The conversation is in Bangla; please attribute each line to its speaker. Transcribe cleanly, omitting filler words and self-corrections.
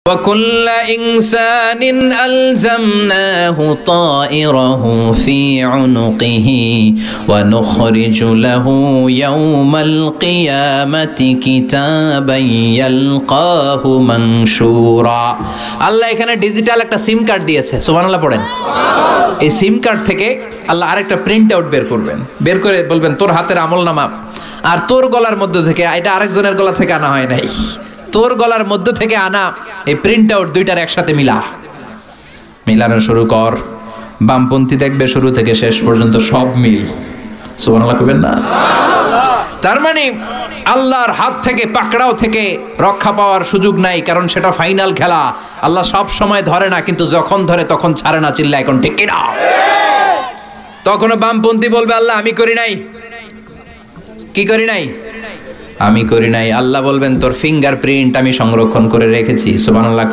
Speaker 1: وكل إنسان ألزمناه طائره في عنقه ونخرج له يوم القيامة كتابا يلقاه منشورا আল্লাহ এখানে ডিজিটাল একটা সিম কার্ড দিয়েছে সুবহানাল্লাহ পড়েন এই সিম কার্ড থেকে আল্লাহ আরেকটা প্রিন্ট আউট বের করবেন বের করে বলবেন তোর হাতের আমলনামা আর তোর গলার মধ্যে থেকে এটা আরেকজনের গলা থেকে আনা হয় নাই তোর গলার মধ্যে থেকে আনা এই প্রিন্ট আউট দুইটার একসাথে মিলানো শুরু কর বামপন্থী দেখবে শুরু থেকে শেষ পর্যন্ত সব মিল সুবহানাল্লাহ কইবেন না তার মানে আল্লাহর হাত থেকে পাকড়াও থেকে রক্ষা পাওয়ার সুযোগ নাই কারণ সেটা ফাইনাল খেলা আল্লাহ সব সময় ধরে না কিন্তু যখন ধরে তখন ছাড়ে না চিল্লা এখন ঠিক না তখন বামপন্থী বলবে আল্লাহ আমি করি নাই কি করি নাই আমি করি নাই আল্লাহ বলবেন তোর ফিঙ্গারপ্রিন্ট আমি সংরক্ষণ করে রেখেছি সুবহানাল্লাহ